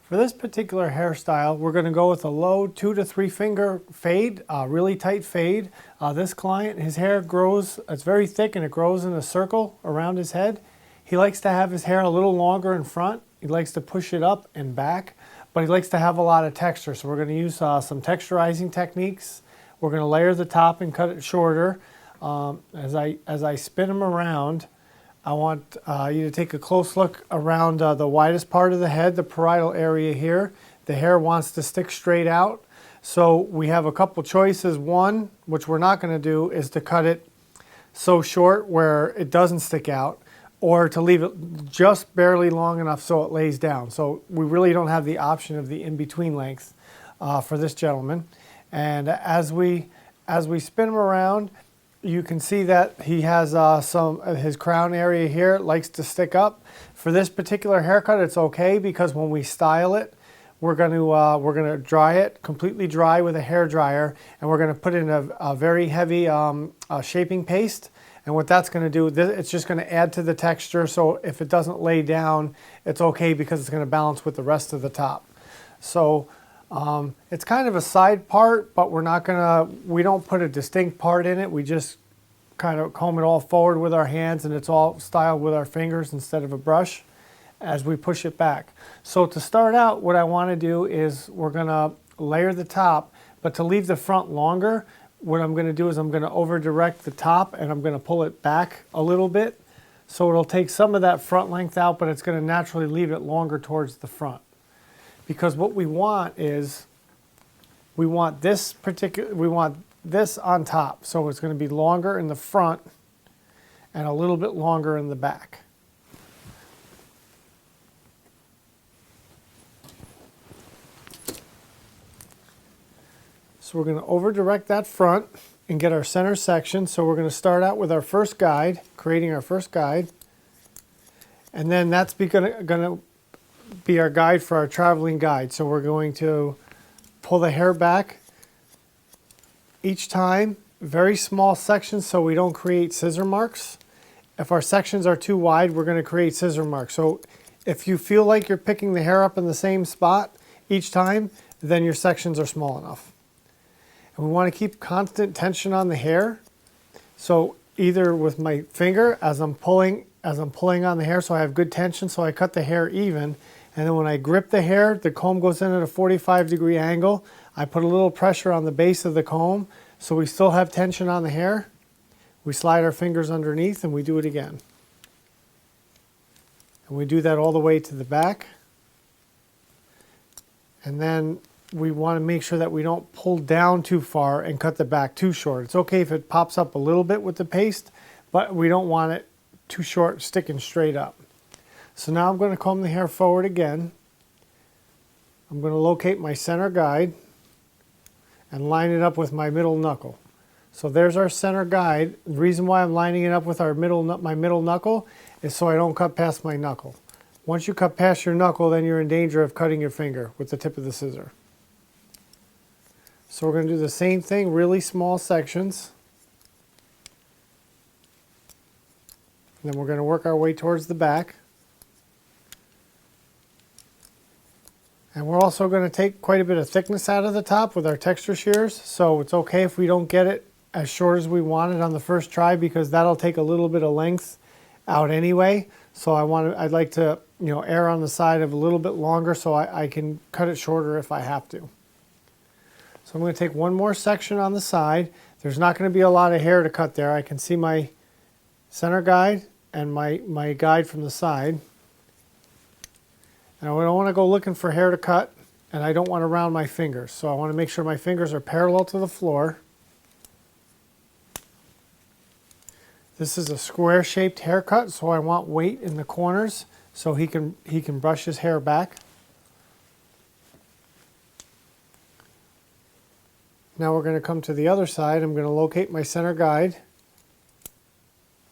For this particular hairstyle, we're going to go with a low 2 to 3 finger fade, really tight fade. This client, his hair grows, it's very thick and it grows in a circle around his head. He likes to have his hair a little longer in front. He likes to push it up and back, but he likes to have a lot of texture. So we're going to use some texturizing techniques. We're going to layer the top and cut it shorter. As I spin him around, I want you to take a close look around the widest part of the head, the parietal area here. The hair wants to stick straight out. So we have a couple choices. One, which we're not going to do, is to cut it so short where it doesn't stick out, or to leave it just barely long enough so it lays down. So we really don't have the option of the in-between length for this gentleman. And as we spin him around, you can see that he has his crown area here likes to stick up. For this particular haircut, it's okay because when we style it, we're going to dry it completely dry with a hair dryer, and we're going to put in a very heavy shaping paste. And what that's going to do, it's just going to add to the texture. So if it doesn't lay down, it's okay because it's going to balance with the rest of the top. So it's kind of a side part, but we don't put a distinct part in it. We just kind of comb it all forward with our hands, and it's all styled with our fingers instead of a brush as we push it back. So to start out, what I want to do is we're going to layer the top, but to leave the front longer, what I'm going to do is I'm going to over direct the top and I'm going to pull it back a little bit. So it'll take some of that front length out, but it's going to naturally leave it longer towards the front. Because what we want is, we want this on top. So it's going to be longer in the front and a little bit longer in the back. So we're going to over direct that front and get our center section. So we're going to start out with our first guide, creating our first guide. And then that's going to be our guide for our traveling guide. So we're going to pull the hair back each time, very small sections so we don't create scissor marks. If our sections are too wide, we're going to create scissor marks. So if you feel like you're picking the hair up in the same spot each time, then your sections are small enough. And we want to keep constant tension on the hair. So either with my finger as I'm pulling on the hair, so I have good tension, so I cut the hair even. And then when I grip the hair, the comb goes in at a 45-degree angle. I put a little pressure on the base of the comb, so we still have tension on the hair. We slide our fingers underneath and we do it again. And we do that all the way to the back. And then we want to make sure that we don't pull down too far and cut the back too short. It's okay if it pops up a little bit with the paste, but we don't want it too short, sticking straight up. So now I'm going to comb the hair forward again. I'm going to locate my center guide and line it up with my middle knuckle. So there's our center guide. The reason why I'm lining it up with my middle knuckle is so I don't cut past my knuckle. Once you cut past your knuckle, then you're in danger of cutting your finger with the tip of the scissor. So we're going to do the same thing, really small sections. And then we're going to work our way towards the back. And we're also going to take quite a bit of thickness out of the top with our texture shears. So it's okay if we don't get it as short as we want it on the first try, because that'll take a little bit of length out anyway. So I'd like to, err on the side of a little bit longer so I can cut it shorter if I have to. So I'm going to take one more section on the side. There's not going to be a lot of hair to cut there. I can see my center guide and my guide from the side. And I don't want to go looking for hair to cut, and I don't want to round my fingers. So I want to make sure my fingers are parallel to the floor. This is a square-shaped haircut, so I want weight in the corners so he can brush his hair back. Now we're going to come to the other side. I'm going to locate my center guide,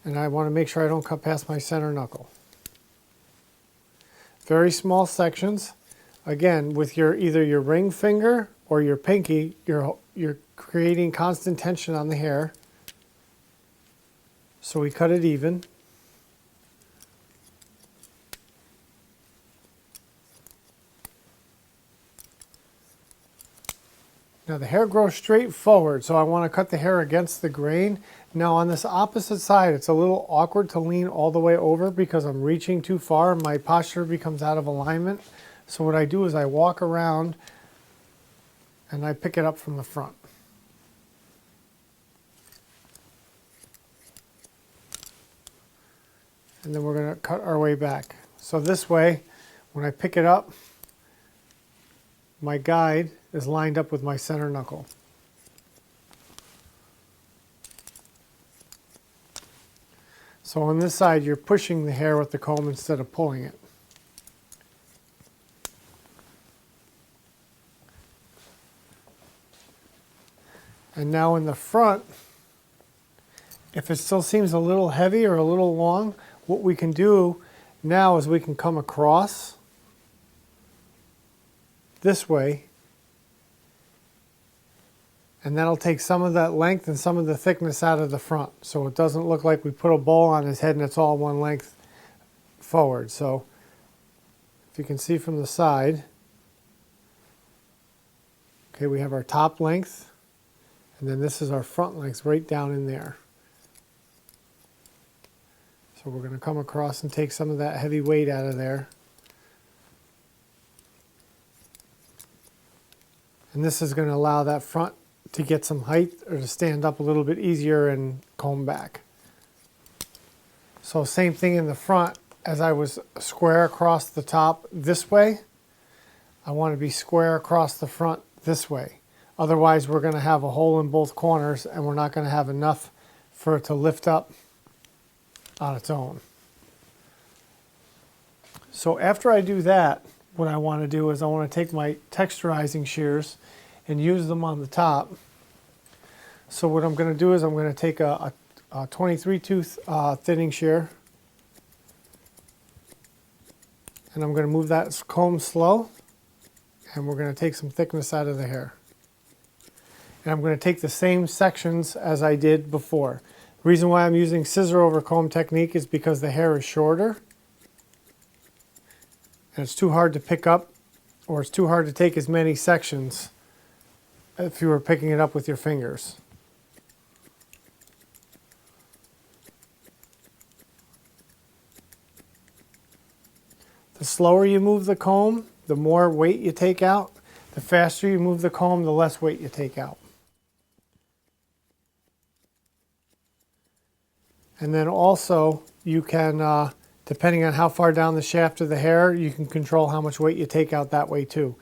and I want to make sure I don't cut past my center knuckle. Very small sections. Again, with either your ring finger or your pinky, you're creating constant tension on the hair. So we cut it even. Now the hair grows straight forward, so I want to cut the hair against the grain. Now on this opposite side, it's a little awkward to lean all the way over because I'm reaching too far and my posture becomes out of alignment. So what I do is I walk around and I pick it up from the front. And then we're going to cut our way back. So this way, when I pick it up, my guide is lined up with my center knuckle. So on this side, you're pushing the hair with the comb instead of pulling it. And now in the front, if it still seems a little heavy or a little long, what we can do now is we can come across this way, and that'll take some of that length and some of the thickness out of the front, so it doesn't look like we put a bowl on his head and it's all one length forward. So if you can see from the side, okay, we have our top length, and then this is our front length right down in there. So we're going to come across and take some of that heavy weight out of there. And this is going to allow that front to get some height or to stand up a little bit easier and comb back. So same thing in the front. As I was square across the top this way, I want to be square across the front this way. Otherwise we're going to have a hole in both corners and we're not going to have enough for it to lift up on its own. So after I do that, what I want to do is I want to take my texturizing shears and use them on the top. So what I'm going to do is I'm going to take a 23 tooth thinning shear, and I'm going to move that comb slow, and we're going to take some thickness out of the hair. And I'm going to take the same sections as I did before. The reason why I'm using scissor over comb technique is because the hair is shorter and it's too hard to pick up, or it's too hard to take as many sections if you were picking it up with your fingers. The slower you move the comb, the more weight you take out. The faster you move the comb, the less weight you take out. And then also you can, depending on how far down the shaft of the hair, you can control how much weight you take out that way too.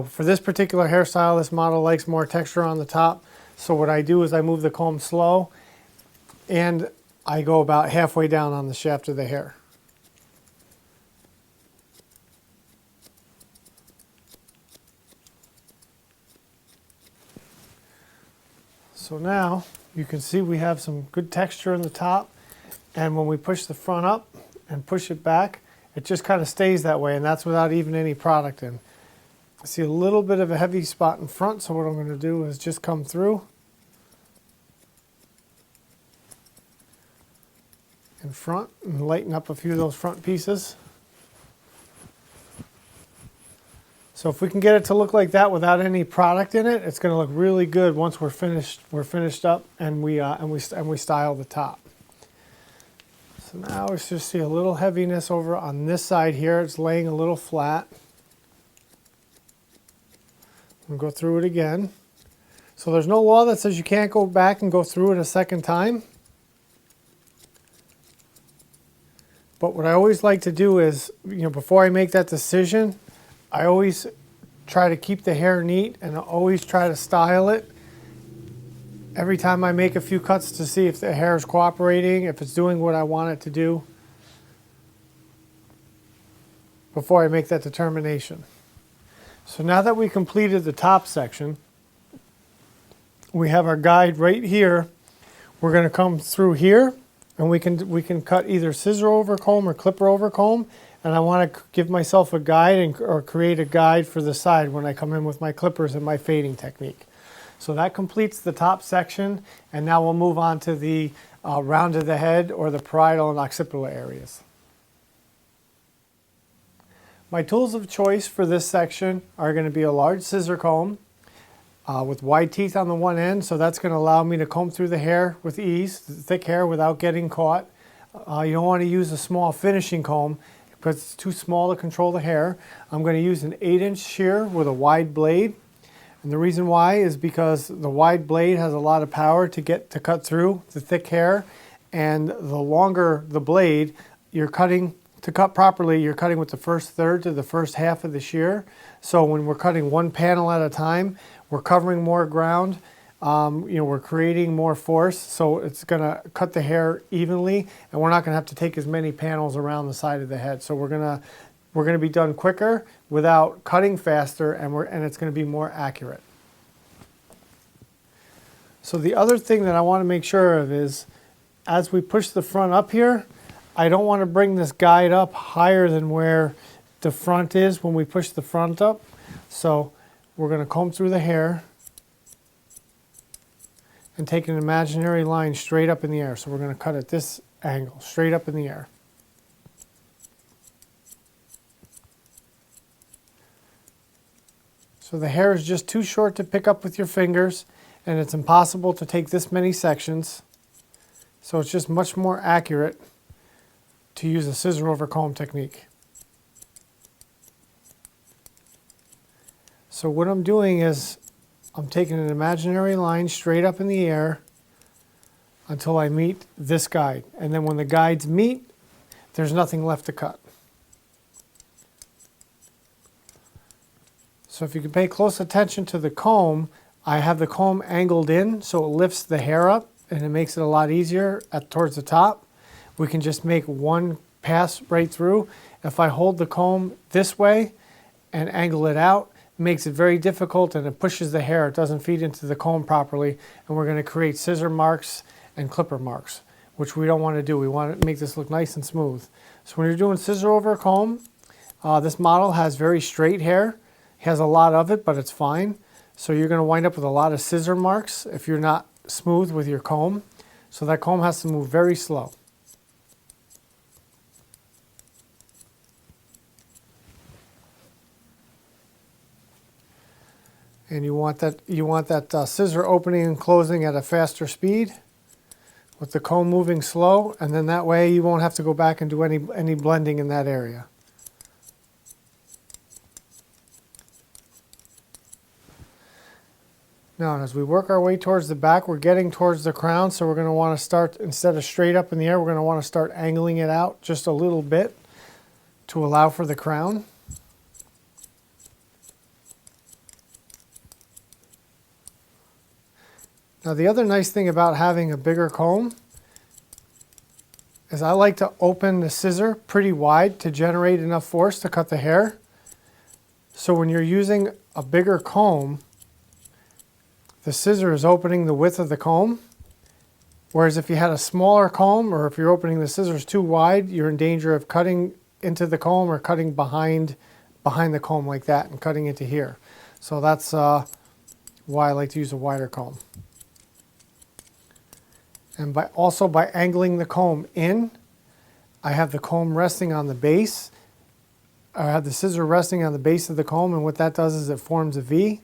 For this particular hairstyle, this model likes more texture on the top. So what I do is I move the comb slow and I go about halfway down on the shaft of the hair. So now you can see we have some good texture in the top, and when we push the front up and push it back, it just kind of stays that way, and that's without even any product in. I see a little bit of a heavy spot in front, so what I'm going to do is just come through in front and lighten up a few of those front pieces. So if we can get it to look like that without any product in it, it's going to look really good once we're finished up and we style the top. So now we just see a little heaviness over on this side here. It's laying a little flat. We'll go through it again. So there's no law that says you can't go back and go through it a second time. But what I always like to do is, before I make that decision, I always try to keep the hair neat and I always try to style it every time I make a few cuts to see if the hair is cooperating, if it's doing what I want it to do, before I make that determination. So now that we completed the top section, we have our guide right here. We're going to come through here and we can cut either scissor over comb or clipper over comb. And I want to give myself a guide or create a guide for the side when I come in with my clippers and my fading technique. So that completes the top section, and now we'll move on to the round of the head or the parietal and occipital areas. My tools of choice for this section are going to be a large scissor comb, with wide teeth on the one end, so that's going to allow me to comb through the hair with ease, the thick hair, without getting caught. You don't want to use a small finishing comb because it's too small to control the hair. I'm going to use an 8-inch shear with a wide blade. And the reason why is because the wide blade has a lot of power to cut through the thick hair, and the longer the blade, to cut properly, you're cutting with the first third to the first half of the shear. So when we're cutting one panel at a time, we're covering more ground. We're creating more force, so it's going to cut the hair evenly, and we're not going to have to take as many panels around the side of the head. So we're going to be done quicker without cutting faster, and it's going to be more accurate. So the other thing that I want to make sure of is, as we push the front up here, I don't want to bring this guide up higher than where the front is when we push the front up. So we're going to comb through the hair and take an imaginary line straight up in the air. So we're going to cut at this angle, straight up in the air. So the hair is just too short to pick up with your fingers, and it's impossible to take this many sections. So it's just much more accurate to use a scissor over comb technique. So what I'm doing is I'm taking an imaginary line straight up in the air until I meet this guide. And then when the guides meet, there's nothing left to cut. So if you can pay close attention to the comb, I have the comb angled in so it lifts the hair up and it makes it a lot easier towards the top. We can just make one pass right through. If I hold the comb this way and angle it out, it makes it very difficult, and it pushes the hair. It doesn't feed into the comb properly, and we're going to create scissor marks and clipper marks, which we don't want to do. We want to make this look nice and smooth. So when you're doing scissor over comb, this model has very straight hair. It has a lot of it, but it's fine. So you're going to wind up with a lot of scissor marks if you're not smooth with your comb. So that comb has to move very slow. And you want that scissor opening and closing at a faster speed with the comb moving slow, and then that way you won't have to go back and do any blending in that area. Now, as we work our way towards the back, we're getting towards the crown, so we're going to want to start, instead of straight up in the air, we're going to want to start angling it out just a little bit to allow for the crown. Now, the other nice thing about having a bigger comb is I like to open the scissor pretty wide to generate enough force to cut the hair. So when you're using a bigger comb, the scissor is opening the width of the comb. Whereas if you had a smaller comb, or if you're opening the scissors too wide, you're in danger of cutting into the comb or cutting behind the comb like that and cutting into here. So that's why I like to use a wider comb. And also by angling the comb in, I have the comb resting on the base. I have the scissor resting on the base of the comb, and what that does is it forms a V,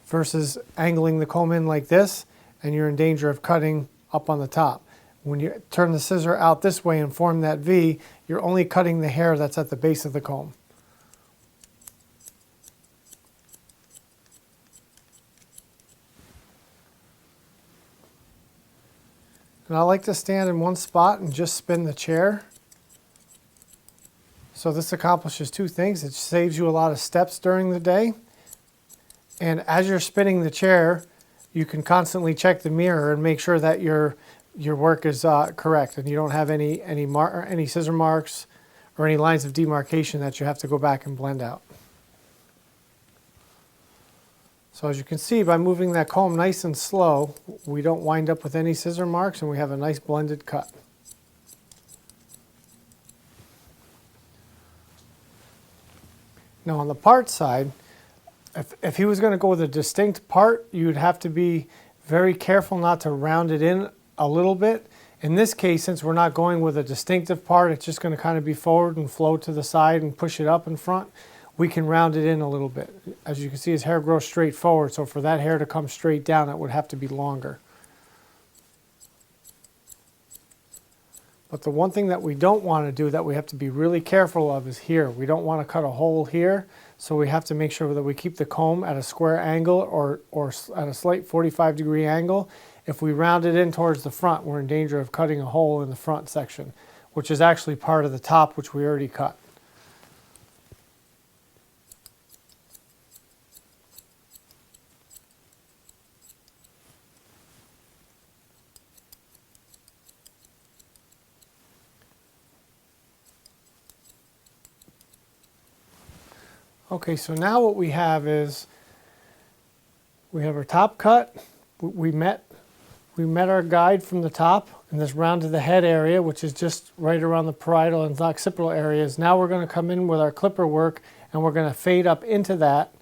versus angling the comb in like this, and you're in danger of cutting up on the top. When you turn the scissor out this way and form that V, you're only cutting the hair that's at the base of the comb. And I like to stand in one spot and just spin the chair. So this accomplishes two things. It saves you a lot of steps during the day. And as you're spinning the chair, you can constantly check the mirror and make sure that your work is correct and you don't have any scissor marks or any lines of demarcation that you have to go back and blend out. So as you can see, by moving that comb nice and slow, we don't wind up with any scissor marks, and we have a nice blended cut. Now on the part side, if he was going to go with a distinct part, you'd have to be very careful not to round it in a little bit. In this case, since we're not going with a distinctive part, it's just going to kind of be forward and flow to the side and push it up in front. we can round it in a little bit. As you can see, his hair grows straight forward, so for that hair to come straight down, it would have to be longer. But the one thing that we don't want to do, that we have to be really careful of, is here. We don't want to cut a hole here, so we have to make sure that we keep the comb at a square angle or at a slight 45-degree angle. If we round it in towards the front, we're in danger of cutting a hole in the front section, which is actually part of the top, which we already cut. Okay, so now what we have is, we have our top cut. We met our guide from the top in this round to the head area, which is just right around the parietal and occipital areas. Now we're going to come in with our clipper work, and we're going to fade up into that.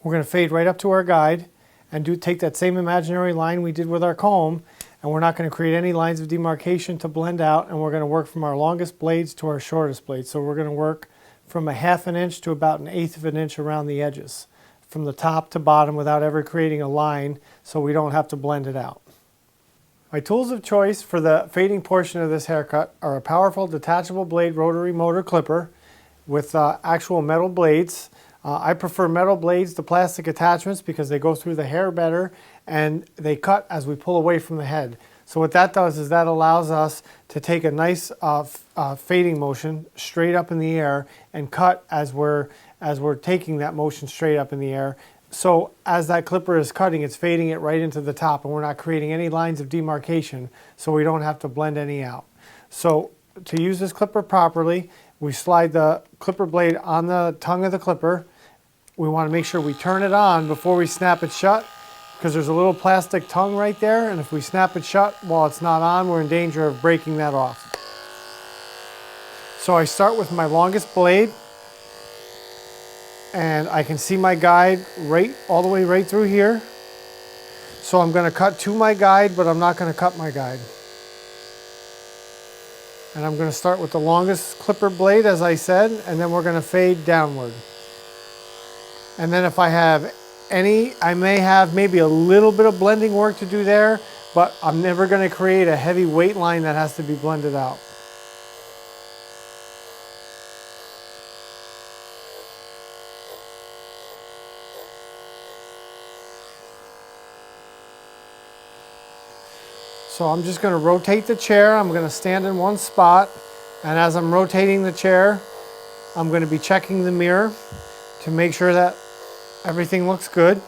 We're going to fade right up to our guide and take that same imaginary line we did with our comb, and we're not going to create any lines of demarcation to blend out, and we're going to work from our longest blades to our shortest blades. So we're going to work from a 1/2 inch to about 1/8 of an inch around the edges, from the top to bottom, without ever creating a line, so we don't have to blend it out. My tools of choice for the fading portion of this haircut are a powerful detachable blade rotary motor clipper with actual metal blades. I prefer metal blades to plastic attachments because they go through the hair better and they cut as we pull away from the head. So what that does is that allows us to take a nice fading motion straight up in the air and cut as we're taking that motion straight up in the air. So as that clipper is cutting, it's fading it right into the top, and we're not creating any lines of demarcation, so we don't have to blend any out. So to use this clipper properly, we slide the clipper blade on the tongue of the clipper. We want to make sure we turn it on before we snap it shut, because there's a little plastic tongue right there, and if we snap it shut while it's not on, we're in danger of breaking that off. So I start with my longest blade, and I can see my guide all the way right through here. So I'm going to cut to my guide, but I'm not going to cut my guide. And I'm going to start with the longest clipper blade, as I said, and then we're going to fade downward. And then if I have I may have maybe a little bit of blending work to do there, but I'm never going to create a heavy weight line that has to be blended out. So I'm just going to rotate the chair. I'm going to stand in one spot, and as I'm rotating the chair, I'm going to be checking the mirror to make sure that everything looks good.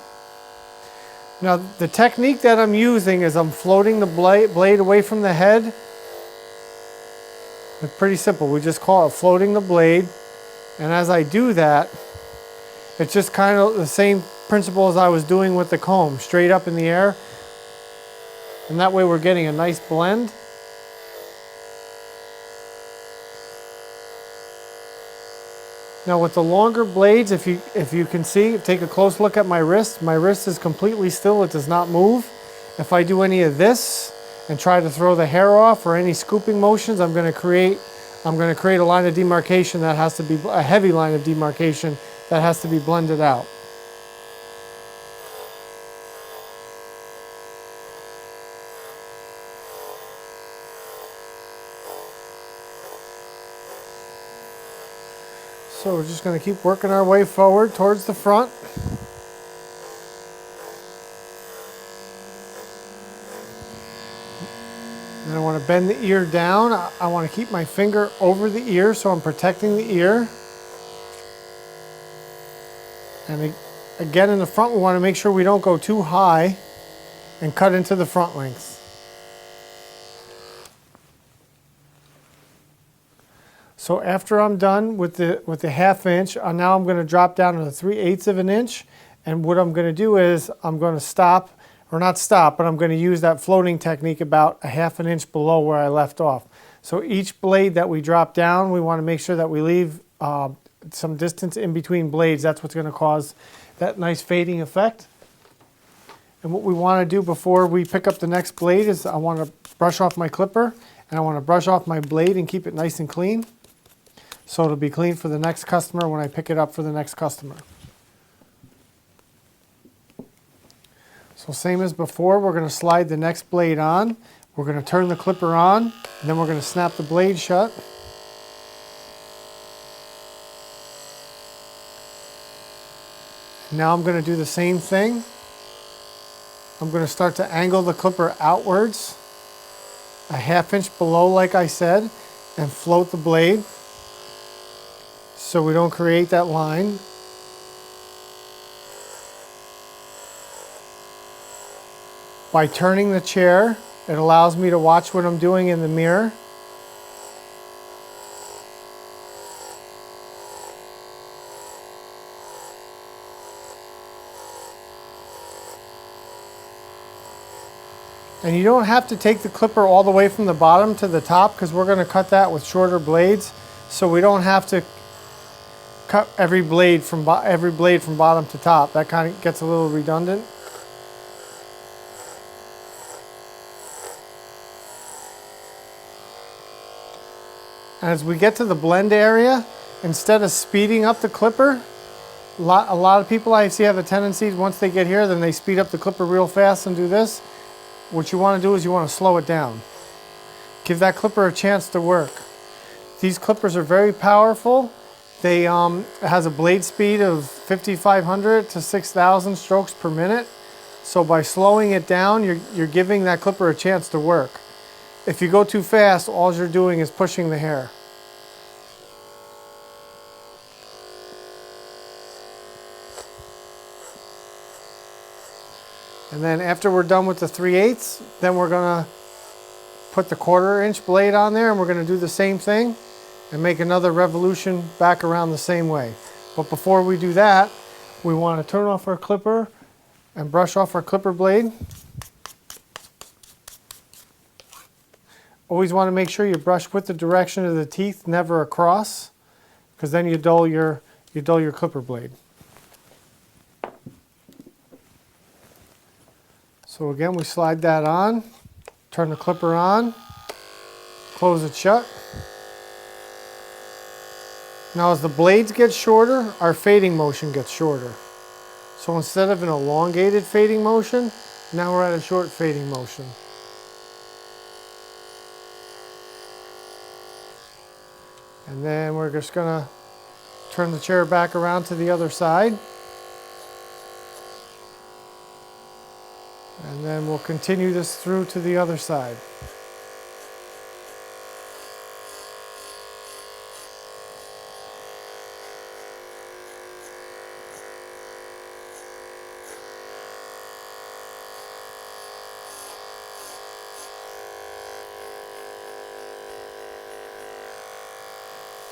Now the technique that I'm using is I'm floating the blade away from the head. It's pretty simple. We just call it floating the blade. And as I do that, it's just kind of the same principle as I was doing with the comb, straight up in the air. And that way we're getting a nice blend. Now with the longer blades, if you can see, take a close look at my wrist. My wrist is completely still, it does not move. If I do any of this and try to throw the hair off or any scooping motions, I'm going to create a line of demarcation that has to be a heavy line of demarcation that has to be blended out. So we're just going to keep working our way forward towards the front. Then I want to bend the ear down. I want to keep my finger over the ear so I'm protecting the ear. And again, in the front, we want to make sure we don't go too high and cut into the front length. So after I'm done with the 1/2 inch, now I'm going to drop down to 3/8 of an inch. And what I'm going to do is I'm going to stop, or not stop, but I'm going to use that floating technique about 1/2 inch below where I left off. So each blade that we drop down, we want to make sure that we leave some distance in between blades. That's what's going to cause that nice fading effect. And what we want to do before we pick up the next blade is I want to brush off my clipper, and I want to brush off my blade and keep it nice and clean. so it'll be clean for the next customer when I pick it up for the next customer. So same as before, we're going to slide the next blade on. We're going to turn the clipper on, and then we're going to snap the blade shut. Now I'm going to do the same thing. I'm going to start to angle the clipper outwards, a 1/2 inch below like I said, and float the blade so we don't create that line. By turning the chair, it allows me to watch what I'm doing in the mirror. And you don't have to take the clipper all the way from the bottom to the top, because we're going to cut that with shorter blades, so we don't have to cut every blade from bottom to top. That kind of gets a little redundant. As we get to the blend area, instead of speeding up the clipper, a lot of people I see have a tendency, once they get here, then they speed up the clipper real fast and do this. What you want to do is you want to slow it down. Give that clipper a chance to work. These clippers are very powerful. It has a blade speed of 5,500 to 6,000 strokes per minute. So by slowing it down, you're giving that clipper a chance to work. If you go too fast, all you're doing is pushing the hair. And then after we're done with the 3/8, then we're going to put the 1/4 inch blade on there, and we're going to do the same thing and make another revolution back around the same way. But before we do that, we want to turn off our clipper and brush off our clipper blade. Always want to make sure you brush with the direction of the teeth, never across, because then you dull your clipper blade. So again, we slide that on, turn the clipper on, close it shut. Now as the blades get shorter, our fading motion gets shorter. So instead of an elongated fading motion, now we're at a short fading motion. And then we're just going to turn the chair back around to the other side. And then we'll continue this through to the other side.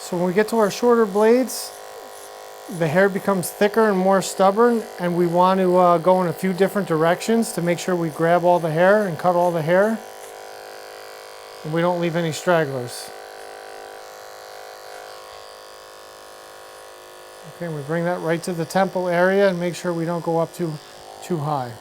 So when we get to our shorter blades, the hair becomes thicker and more stubborn, and we want to go in a few different directions to make sure we grab all the hair and cut all the hair, and we don't leave any stragglers. Okay, we bring that right to the temple area and make sure we don't go up too high.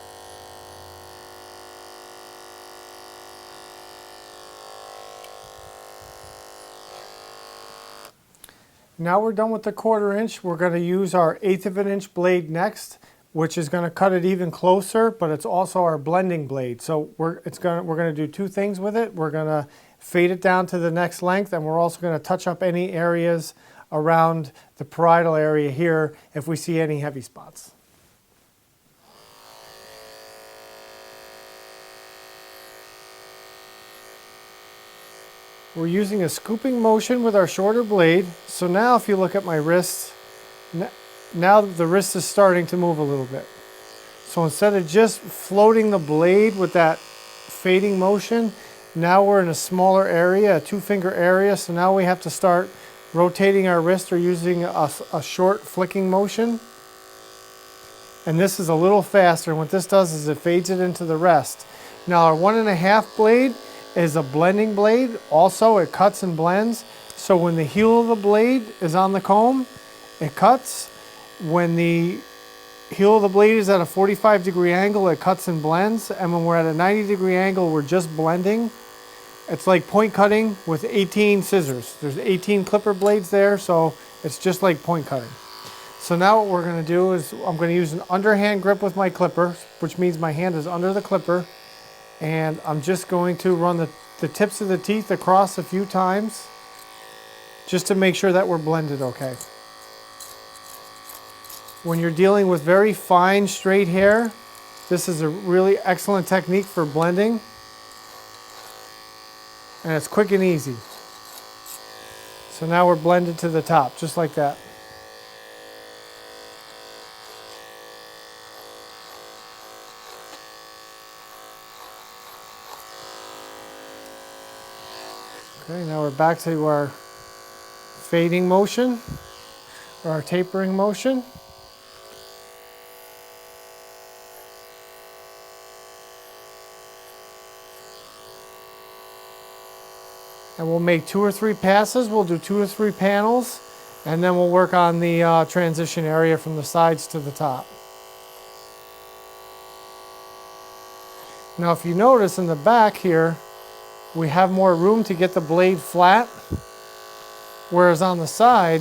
Now we're done with the 1/4 inch. We're going to use our 1/8 of an inch blade next, which is going to cut it even closer, but it's also our blending blade. So we're going to do two things with it. We're going to fade it down to the next length, and we're also going to touch up any areas around the parietal area here if we see any heavy spots. We're using a scooping motion with our shorter blade. So now if you look at my wrist, now the wrist is starting to move a little bit. So instead of just floating the blade with that fading motion, now we're in a smaller area, a 2-finger area. So now we have to start rotating our wrist or using a short flicking motion. And this is a little faster. And what this does is it fades it into the rest. Now our 1.5 blade is a blending blade. Also, it cuts and blends. So when the heel of the blade is on the comb, it cuts. When the heel of the blade is at a 45-degree angle, it cuts and blends. And when we're at a 90-degree angle, we're just blending. It's like point cutting with 18 scissors. There's 18 clipper blades there, so it's just like point cutting. So now what we're going to do is I'm going to use an underhand grip with my clipper, which means my hand is under the clipper, and I'm just going to run the tips of the teeth across a few times just to make sure that we're blended okay. When you're dealing with very fine straight hair, this is a really excellent technique for blending. And it's quick and easy. So now we're blended to the top, just like that. Okay, now we're back to our fading motion, or our tapering motion. And we'll make 2 or 3 passes. We'll do 2 or 3 panels, and then we'll work on the transition area from the sides to the top. Now if you notice in the back here, we have more room to get the blade flat, whereas on the side,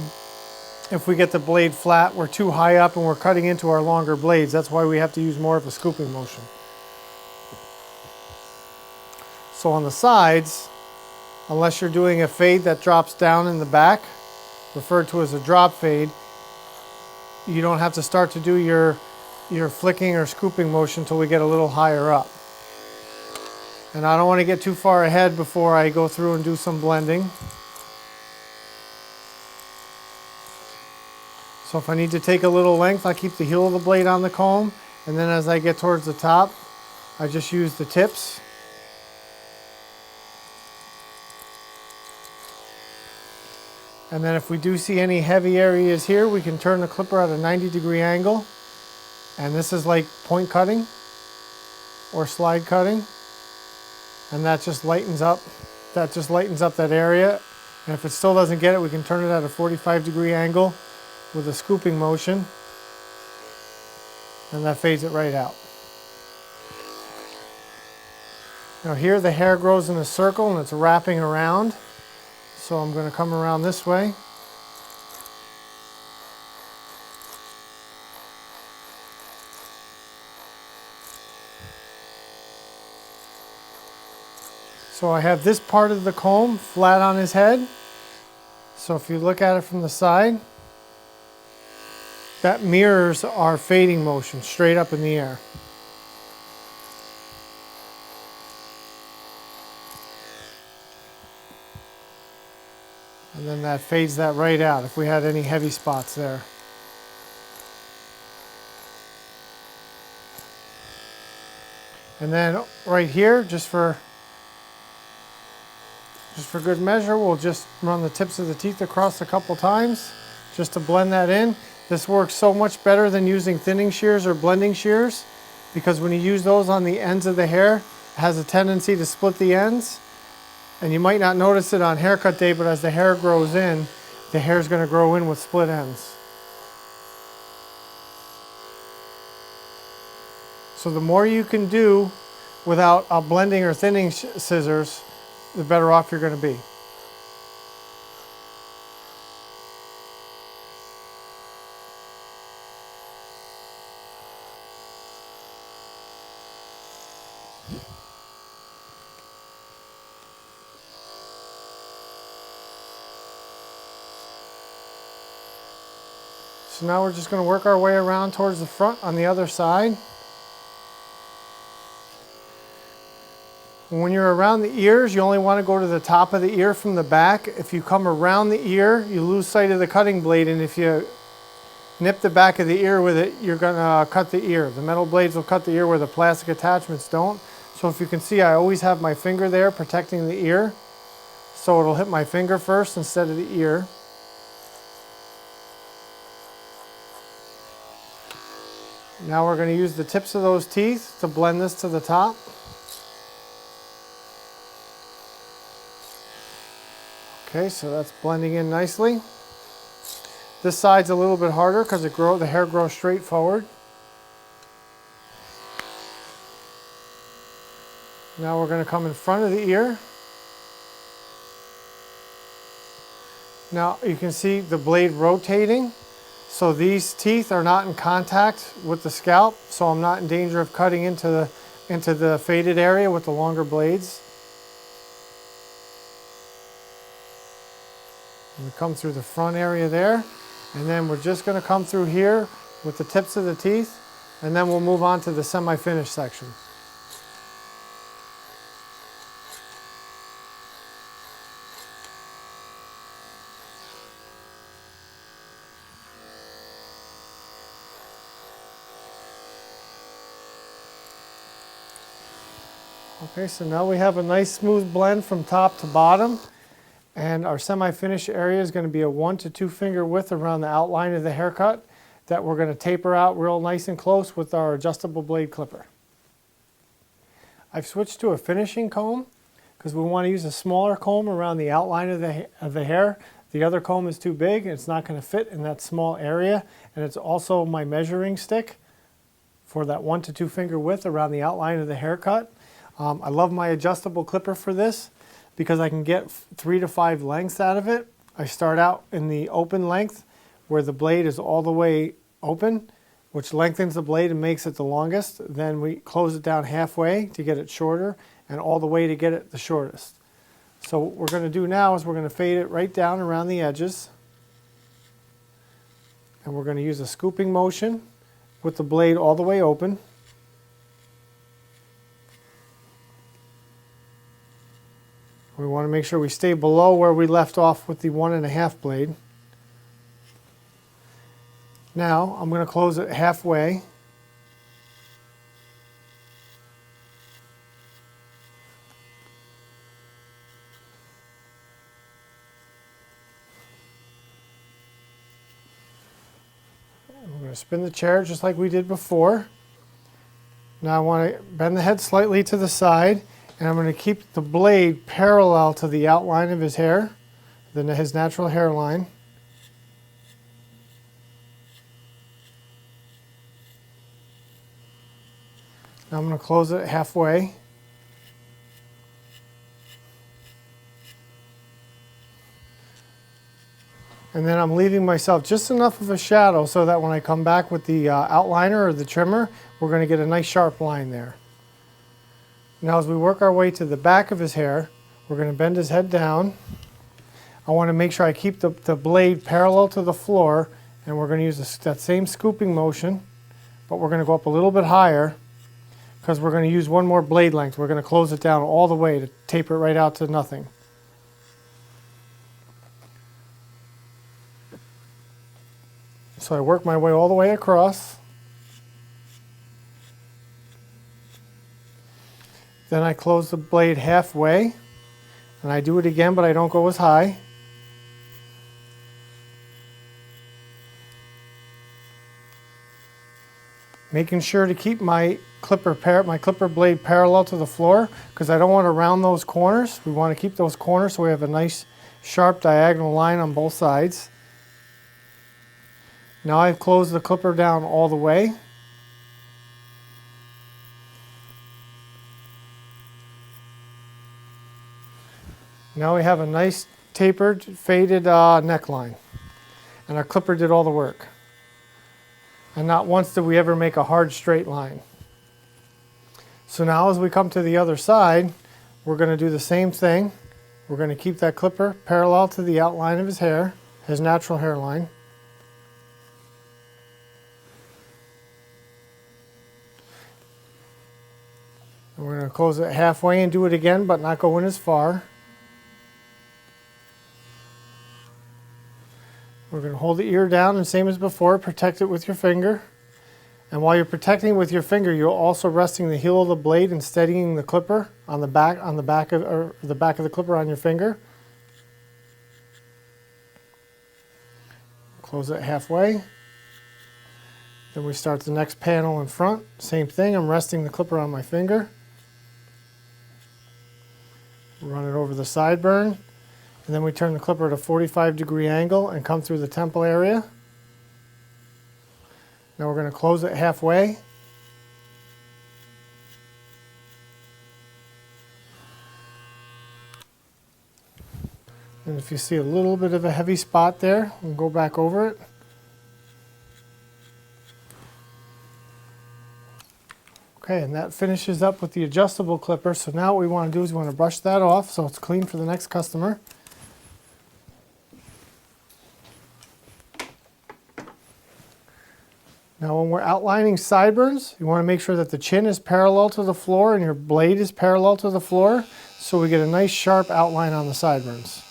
if we get the blade flat, we're too high up and we're cutting into our longer blades. That's why we have to use more of a scooping motion. So on the sides, unless you're doing a fade that drops down in the back, referred to as a drop fade, you don't have to start to do your flicking or scooping motion until we get a little higher up. And I don't want to get too far ahead before I go through and do some blending. So if I need to take a little length, I keep the heel of the blade on the comb, and then as I get towards the top, I just use the tips. And then if we do see any heavy areas here, we can turn the clipper at a 90-degree angle. And this is like point cutting or slide cutting. And that just lightens up that area. And if it still doesn't get it, we can turn it at a 45-degree angle with a scooping motion. And that fades it right out. Now here the hair grows in a circle and it's wrapping around. So I'm going to come around this way. So I have this part of the comb flat on his head. So if you look at it from the side, that mirrors our fading motion straight up in the air. And then that fades that right out if we had any heavy spots there. And then right here, just for good measure, we'll just run the tips of the teeth across a couple times just to blend that in. This works so much better than using thinning shears or blending shears, because when you use those on the ends of the hair, it has a tendency to split the ends. And you might not notice it on haircut day, but as the hair grows in, the hair is going to grow in with split ends. So the more you can do without blending or thinning scissors, the better off you're going to be. So now we're just going to work our way around towards the front on the other side. When you're around the ears, you only want to go to the top of the ear from the back. If you come around the ear, you lose sight of the cutting blade, and if you nip the back of the ear with it, you're going to cut the ear. The metal blades will cut the ear where the plastic attachments don't. So if you can see, I always have my finger there protecting the ear, so it'll hit my finger first instead of the ear. Now we're going to use the tips of those teeth to blend this to the top. Okay, so that's blending in nicely. This side's a little bit harder because the hair grows straight forward. Now we're going to come in front of the ear Now you can see the blade rotating. So these teeth are not in contact with the scalp, so I'm not in danger of cutting into the faded area with the longer blades. And we come through the front area there, and then we're just going to come through here with the tips of the teeth, and then we'll move on to the semi-finished section. Okay, so now we have a nice smooth blend from top to bottom, and our semi-finished area is going to be a 1 to 2 finger width around the outline of the haircut that we're going to taper out real nice and close with our adjustable blade clipper. I've switched to a finishing comb because we want to use a smaller comb around the outline of the hair. The other comb is too big and it's not going to fit in that small area, and it's also my measuring stick for that 1 to 2 finger width around the outline of the haircut. I love my adjustable clipper for this because I can get 3 to 5 lengths out of it. I start out in the open length where the blade is all the way open, which lengthens the blade and makes it the longest. Then we close it down halfway to get it shorter and all the way to get it the shortest. So what we're going to do now is we're going to fade it right down around the edges. And we're going to use a scooping motion with the blade all the way open. We want to make sure we stay below where we left off with the 1.5 blade. Now I'm going to close it halfway. And we're going to spin the chair just like we did before. Now I want to bend the head slightly to the side. And I'm going to keep the blade parallel to the outline of his hair, his natural hairline. Now I'm going to close it halfway. And then I'm leaving myself just enough of a shadow so that when I come back with the outliner or the trimmer, we're going to get a nice sharp line there. Now as we work our way to the back of his hair, we're going to bend his head down. I want to make sure I keep the blade parallel to the floor, and we're going to use that same scooping motion, but we're going to go up a little bit higher because we're going to use one more blade length. We're going to close it down all the way to taper it right out to nothing. So I work my way all the way across. Then I close the blade halfway, and I do it again, but I don't go as high. Making sure to keep my clipper blade parallel to the floor because I don't want to round those corners. We want to keep those corners so we have a nice sharp diagonal line on both sides. Now I've closed the clipper down all the way. Now we have a nice tapered, faded neckline. And our clipper did all the work. And not once did we ever make a hard straight line. So now as we come to the other side, we're going to do the same thing. We're going to keep that clipper parallel to the outline of his hair, his natural hairline. And we're going to close it halfway and do it again, but not go in as far. We're going to hold the ear down and same as before, protect it with your finger. And while you're protecting it with your finger, you're also resting the heel of the blade and steadying the clipper on the back of the clipper on your finger. Close it halfway. Then we start the next panel in front. Same thing, I'm resting the clipper on my finger. Run it over the sideburn. And then we turn the clipper at a 45-degree angle and come through the temple area. Now we're going to close it halfway. And if you see a little bit of a heavy spot there, we'll go back over it. Okay, and that finishes up with the adjustable clipper. So now what we want to do is we want to brush that off so it's clean for the next customer. Now when we're outlining sideburns, you want to make sure that the chin is parallel to the floor and your blade is parallel to the floor so we get a nice sharp outline on the sideburns.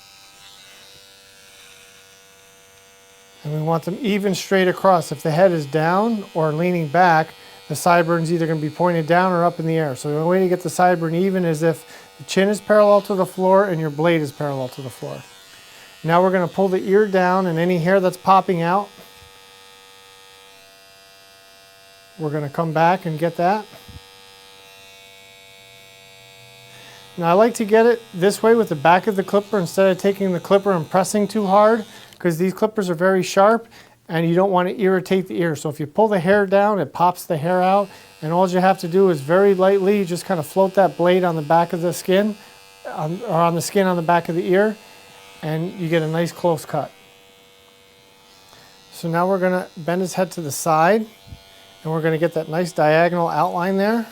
And we want them even straight across. If the head is down or leaning back, the sideburns either going to be pointed down or up in the air. So the only way to get the sideburn even is if the chin is parallel to the floor and your blade is parallel to the floor. Now we're going to pull the ear down, and any hair that's popping out, we're going to come back and get that. Now I like to get it this way with the back of the clipper instead of taking the clipper and pressing too hard, because these clippers are very sharp and you don't want to irritate the ear. So if you pull the hair down, it pops the hair out, and all you have to do is very lightly just kind of float that blade on the back of the skin, or on the skin on the back of the ear, and you get a nice close cut. So now we're going to bend his head to the side, and we're going to get that nice diagonal outline there.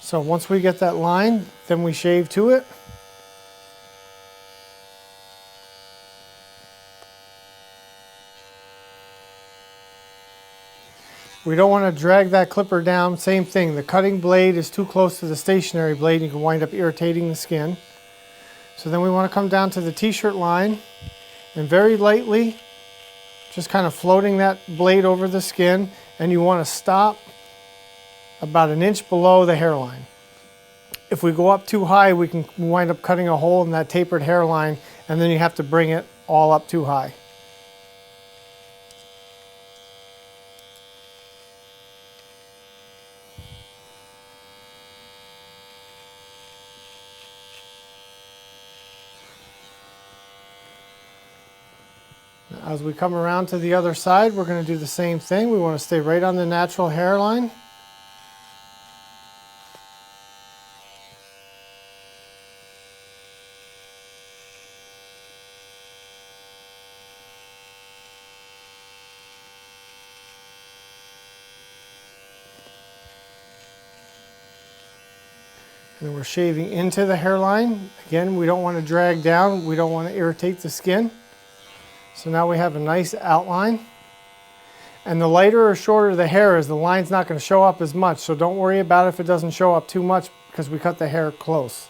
So once we get that line, then we shave to it. We don't want to drag that clipper down. Same thing, the cutting blade is too close to the stationary blade. You can wind up irritating the skin. So then we want to come down to the t-shirt line and very lightly, just kind of floating that blade over the skin, and you want to stop about an inch below the hairline. If we go up too high, we can wind up cutting a hole in that tapered hairline, and then you have to bring it all up too high. As we come around to the other side, we're going to do the same thing. We want to stay right on the natural hairline. And we're shaving into the hairline. Again, we don't want to drag down. We don't want to irritate the skin. So now we have a nice outline. And the lighter or shorter the hair is, the line's not going to show up as much. So don't worry about it if it doesn't show up too much, because we cut the hair close.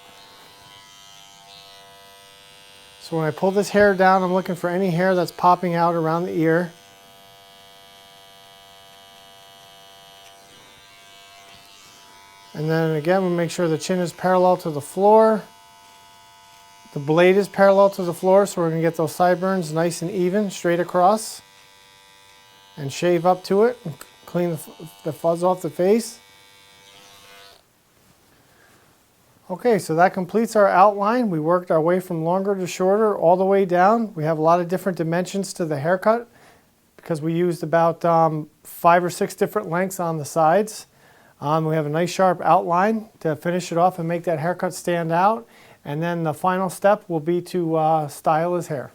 So when I pull this hair down, I'm looking for any hair that's popping out around the ear. And then again, we make sure the chin is parallel to the floor. The blade is parallel to the floor, so we're going to get those sideburns nice and even, straight across. And shave up to it, and clean the fuzz off the face. Okay, so that completes our outline. We worked our way from longer to shorter all the way down. We have a lot of different dimensions to the haircut because we used about 5 or 6 different lengths on the sides. We have a nice sharp outline to finish it off and make that haircut stand out. And then the final step will be to style his hair.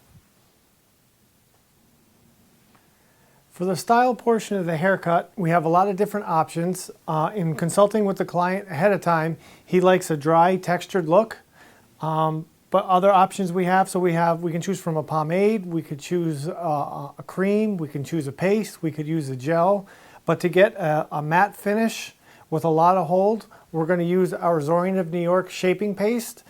For the style portion of the haircut, we have a lot of different options. In consulting with the client ahead of time, he likes a dry, textured look. But other options we have, we can choose from a pomade, we could choose a cream, we can choose a paste, we could use a gel. But to get a matte finish with a lot of hold, we're going to use our Zorian of New York shaping paste.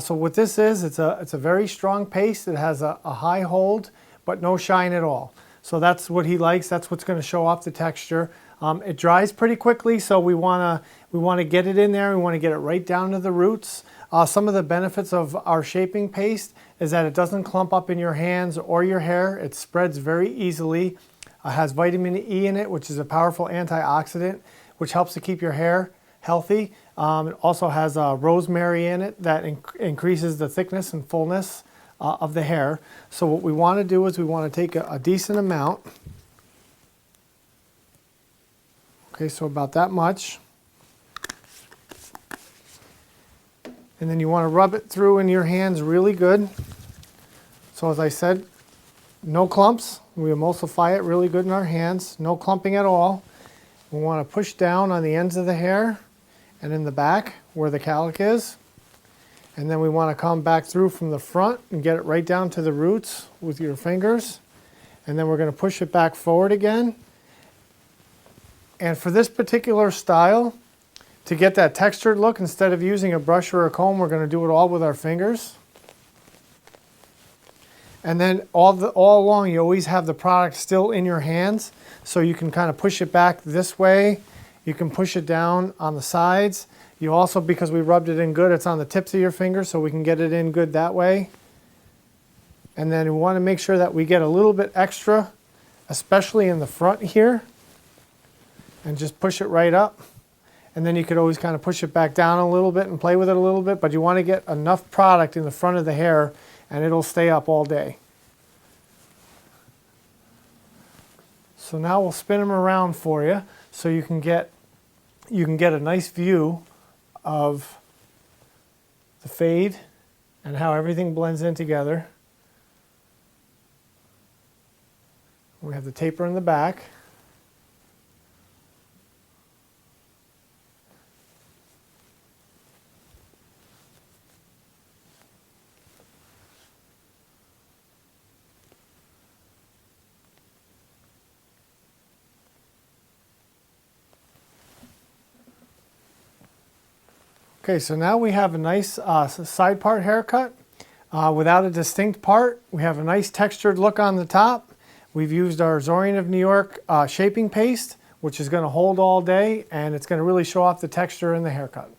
So what this is, it's a very strong paste. It has a high hold, but no shine at all. So that's what he likes. That's what's going to show off the texture. It dries pretty quickly, so we want to get it in there. We want to get it right down to the roots. Some of the benefits of our shaping paste is that it doesn't clump up in your hands or your hair. It spreads very easily. It has vitamin E in it, which is a powerful antioxidant, which helps to keep your hair healthy. It also has rosemary in it that increases the thickness and fullness of the hair. So what we want to do is we want to take a decent amount. Okay, so about that much. And then you want to rub it through in your hands really good. So as I said, no clumps. We emulsify it really good in our hands. No clumping at all. We want to push down on the ends of the hair and in the back where the cowlick is. And then we want to come back through from the front and get it right down to the roots with your fingers. And then we're going to push it back forward again. And for this particular style, to get that textured look, instead of using a brush or a comb, we're going to do it all with our fingers. And then all along, you always have the product still in your hands, so you can kind of push it back this way. You can push it down on the sides. You also, because we rubbed it in good, it's on the tips of your fingers, so we can get it in good that way. And then we want to make sure that we get a little bit extra, especially in the front here, and just push it right up. And then you could always kind of push it back down a little bit and play with it a little bit, but you want to get enough product in the front of the hair and it'll stay up all day. So now we'll spin them around for you so you can get a nice view of the fade and how everything blends in together. We have the taper in the back. Okay, so now we have a nice side part haircut without a distinct part. We have a nice textured look on the top. We've used our Zorian of New York shaping paste, which is going to hold all day, and it's going to really show off the texture in the haircut.